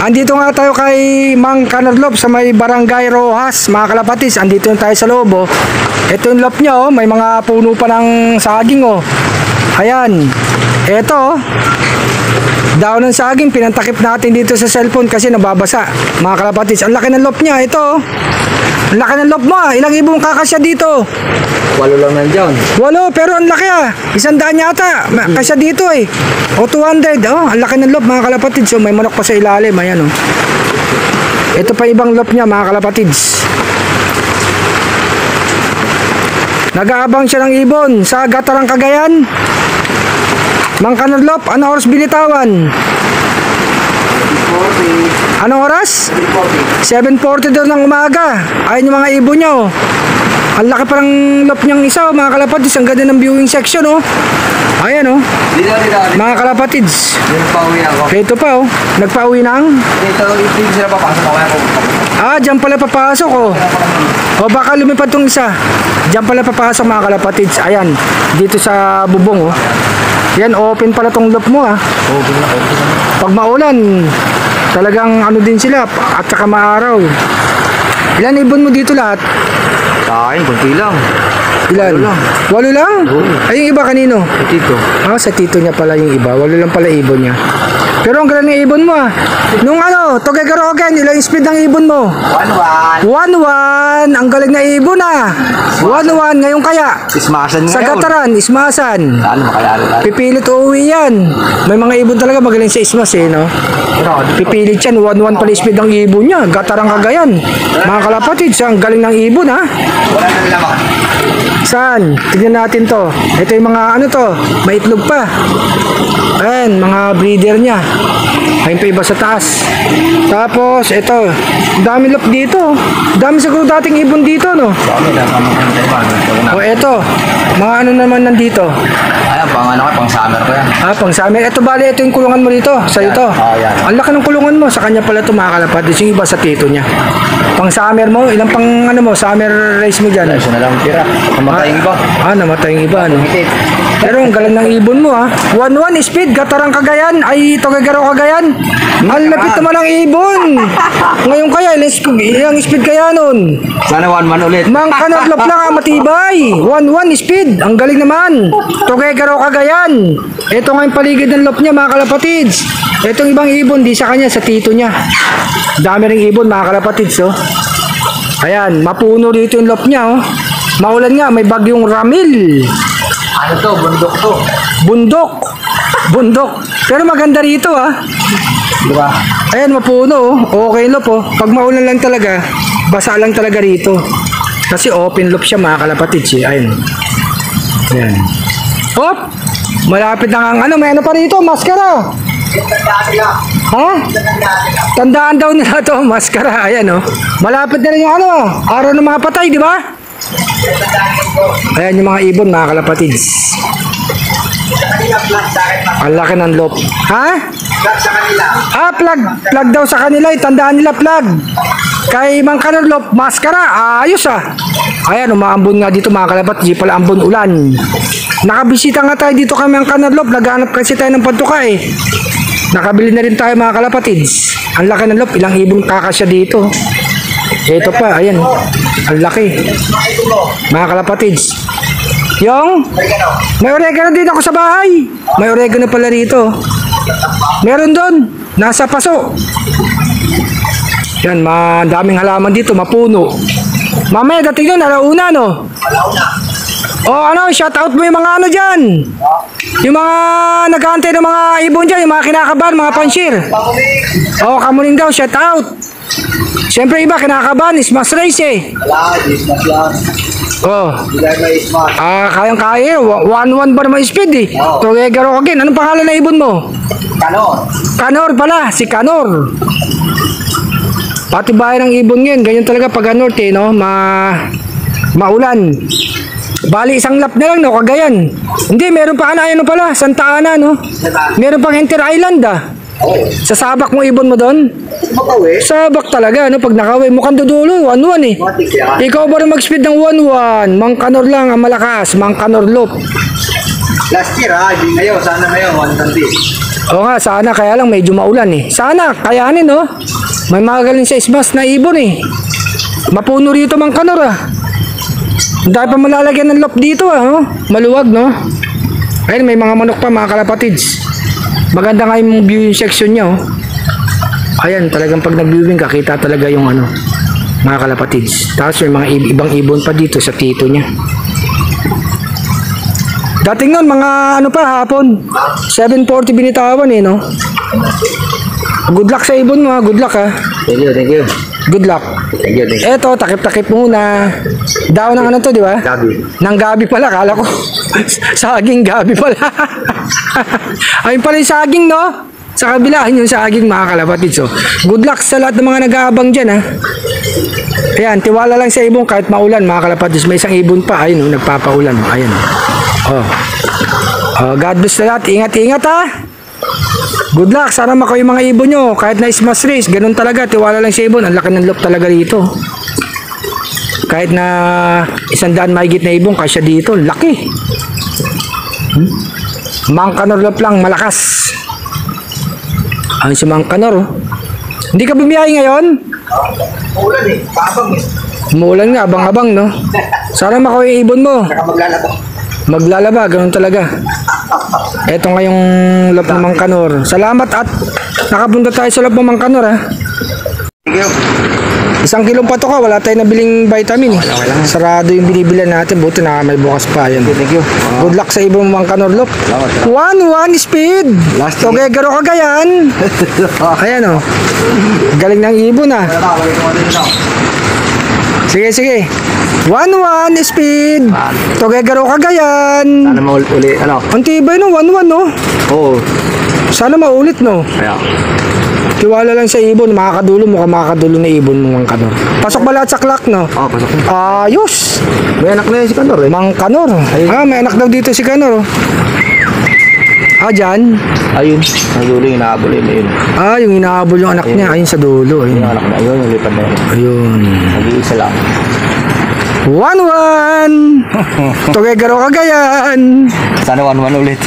Andito nga tayo kay Mang Kanarlop sa may Barangay Rojas, mga kalapatis. Andito yung tayo sa loob, oh. Ito yung lop niya, oh. May mga puno pa ng saging, oh. Ayan. Ito, oh. Daon ng saging, pinantakip natin dito sa cellphone kasi nababasa, mga kalapatis. Ang laki ng lop niya, ito, oh. Ang laki ng lop mo, ah. Ilang ibong kakasya dito? 8 lang nandiyan. 8, pero ang laki, ah. 100 yata. Kasya dito, eh. O 200, oh. Ang laki ng lop, mga kalapatids. So, may manok pa sa ilalim, ayan, oh. Ito pa ibang lop niya, mga kalapatids. Nag-aabang siya ng ibon sa Gatarang Cagayan. Mang Kanarlop, ano oras binitawan? 40. Anong oras? 40. 7:40 daw ng umaga. Ayun yung mga ibon niya, oh. Ang laki parang lop niyang isa, oh, mga kalapatids. Ang ganda ng viewing section, oh. Ayan, oh. Dito. Mga kalapatids. Dito pa uwi ako. Ito pa, oh. Nagpa-uwi ng? Dito sila papasok ako. Ah, dyan pala papasok, oh. O baka lumipad tong isa. Dyan pala papasok, mga kalapatids. Ayan, dito sa bubong, oh. Yan, open pala tong lop mo, ah. Open na. Pag maulan, talagang ano din sila, at saka maaraw. Ilan ibon mo dito lahat? Sa akin, kunti lang. Ilan? 8 lang? Oo. Ay, yung iba kanino? Dito. Ah, sa tito niya pala yung iba. 8 lang pala ibon niya. Pero ang galing ng ibon mo, ah. Nung ano, Tuguegarroguen, ilang speed ng ibon mo? 1-1. 1-1. Ang galing na ibon, ah. 1-1. Ngayon kaya? Ismasan Sa ngayon. Gataran, Ismasan. Ano, makayari tayo. Pipilit uuwi yan. May mga ibon talaga magaling sa Ismas, eh, no? Pipilit yan. 1-1 pala speed ng ibon niya. Gatarang Cagayan. Mga kalapatids, ang galing ng ibon, ha? Wala na laman. Saan? Tignan natin to. Ito yung mga ano to, may itlog pa. Ayan, mga breeder niya. Ayun pa iba sa taas. Tapos, ito. Dami lop dito. Dami siguro dating ibon dito, no? Dami na sa mga tayo. O, ito. Mga ano naman nandito. Ayan, pang summer ko yan. Ah, pang sa amin. Ito bali, ito yung kulungan mo dito. Sa'yo to. Yan. Ang laki ng kulungan mo. Sa kanya pala ito makakalapad. Yung iba sa tito niya. Pang summer mo. Ilang pang ano mo, summer race mo dyan. Isa na lang tira. Namatay yung iba. Ah, namatay yung iba, no? Tumitit. Pero ang galing ng ibon mo, ha? 1-1 speed, Gatarang Cagayan. Ay, Tuguegarroguen Cagayan. Ang lapit naman ng ibon. Ngayon kaya, ilang speed kaya nun? Sana 1-1 ulit. Mang Kanarlop lang, matibay. 1-1 speed. Ang galing naman. Tuguegarroguen Cagayan. Ito nga yung paligid ng lop niya, mga kalapatids. Itong ibang ibon, di sa kanya, sa tito niya. Dami ring ibon, mga kalapatids, oh. Ayan, mapuno dito yung lop niya, oh. Maulan nga, may bagyong Ramil. Ano to? Bundok to. Bundok. Bundok. Pero maganda rito, ah. Diba? Ayan, mapuno, oh. Okay lop, oh. Pag maulan lang talaga, basa lang talaga rito. Kasi open lop siya, mga kalapatids, eh. Ayan. Ayan. Hop! Malapit na ang ano, may ano pa rito, maskara. Ha? Tandaan daw nila to, maskara. Ayan, oh. Malapit na rin yung ano, araw ng mga patay, di ba? Ayan yung mga ibon, mga kalapatids. Ang laki ng lop. Ha? Ah, plug daw sa kanila. Tandaan nila, plug. Kay Mang Kanarlop, maskara. Ayos, ah. Ayan, umaambon nga dito, mga kalapatids. Di pala ambon ulan. Nakabisita nga tayo dito kay Mang Kanarlop. Naghanap kasi tayo ng pantuka, eh. Nakabili na rin tayo, mga kalapatids. Ang laki ng lop. Ilang ibon kakasya dito. Ito pa, ayan. Ang laki. Mga kalapatids. Yung? May oregano din ako sa bahay. May oregano pala rito. Meron doon. Nasa paso. Yan, madaming halaman dito. Mapuno. Mamaya dating doon, alauna, no? O ano, shout out mo yung mga ano dyan. Yung mga nag-aantay ng mga ibon dyan. Yung mga kinakabahan, mga panshir. O, kamuning daw, shout out. Siyempre iba, kinakabahan, Ismas race, eh. Wala, Ismas lang. Oh. Bigay na Ismas. Kayang-kaya, 1-1 pa naman speed, eh. Oo. Tuguegarroguen, anong pangalan na ibon mo? Kanor. Kanor pala, si Kanor. Pati bahay ng ibon ngayon, ganyan talaga pag norte, no? Maulan. Bali, isang lap na lang, no? Cagayan. Hindi, meron pa ano pala, Santa Ana, no? Meron pang Enter Island, ah. Sa sabak mo ibon mo doon? Makawi. Sabak talaga, no? Pag nakawi, mukhang dudulo, 1-1, eh. Ikaw ba rin mag-speed ng 1-1? Mang Kanor lang ang malakas, Mang Kanarlop. Last year hindi ngayon. Sana ngayon, 120. Oo nga, sana kaya lang medyo maulan eh. Sana, kayanin no? May magaling sa ismas na ibon eh. Mapuno rito Mang Kanor ah. Dahil pa malalagyan ng lop dito ah. Oh. Maluwag no? Ayun, may mga manok pa mga kalapatids. Maganda nga yung viewing section niya oh. Ayan, talagang pag nag-viewing ka, kita talaga yung ano, mga kalapatids. Tapos may mga ibang ibon pa dito sa tito niya. Dating nun, mga ano pa, hapon, 7:40 binitawan eh, no? Good luck sa ibon mo, ha? Good luck, ha? Thank you, thank you. Good luck. Thank you, thank you. Eto, takip-takip muna. Daw ng ano to, di ba? Gabi. Nang gabi pala, kala ko. Saging gabi pala. Ayun pala yung saging, no? Sa kabila, yung saging, mga kalapatid. So, good luck sa lahat ng mga nag-aabang dyan, ha? Ayan, tiwala lang sa ibon kahit maulan, mga kalapatid. May isang ibon pa, ayun, no, nagpapaulan. Ayan, oh. Oh, God bless na lahat. Ingat-ingat, ha? Good luck. Sana makuha yung mga ibon nyo. Kahit na smash race, ganun talaga. Tiwala lang sa ibon. Ang laki ng loob talaga dito. Kahit na 100 mahigit na ibon, kasya dito. Laki. Mang Kanor loob lang. Malakas. Ayun si Mang Kanor. Oh. Hindi ka bumiyahe ngayon? Ulan eh. Paabang eh. Umuulan nga. Abang-abang, no? Sana makuha yung ibon mo. Saka maglalaba. Maglalaba. Ganun talaga. Ito nga yung loob ng Mang Kanor. Salamat at nakapunta tayo sa loob ng Mang Kanor, ha? Thank you. 1 kilong pato ka, wala tayong nabiling vitamin eh. Sarado yung binibilan natin, buti na may bukas pa yan. Thank you. Good luck sa ibang Mang Kanor lop. 1-1 speed. Last Togegaro Cagayan. Ayan o. Galing ng ibon ah. Sige, sige. 1-1 speed. Togegaro Cagayan. Sana mauli, ano? Ang tibay no, 1-1 no. Oo. Sana maulit no. Kaya. Tiwala lang sa ibon, makakadulo mo ka makakadulo na ibon mo Mang Kanor. Pasok ba lahat sa clock no? Oo, pasok na. Ayos. May anak na yun si Kanor eh. Mang Kanor. Ah, may anak daw dito si Kanor. Oh. Ah, dyan. Ayun. Ang dulo yung inaabol yun. Ayun. Ah, yung inahabol yung anak niya. Ayun sa dulo. Ayun. Yung anak na yun, yung lipad na yun. Ayun. Nag-iisa lang. 1-1. Togegaro Cagayan. Sana 1-1 ulit.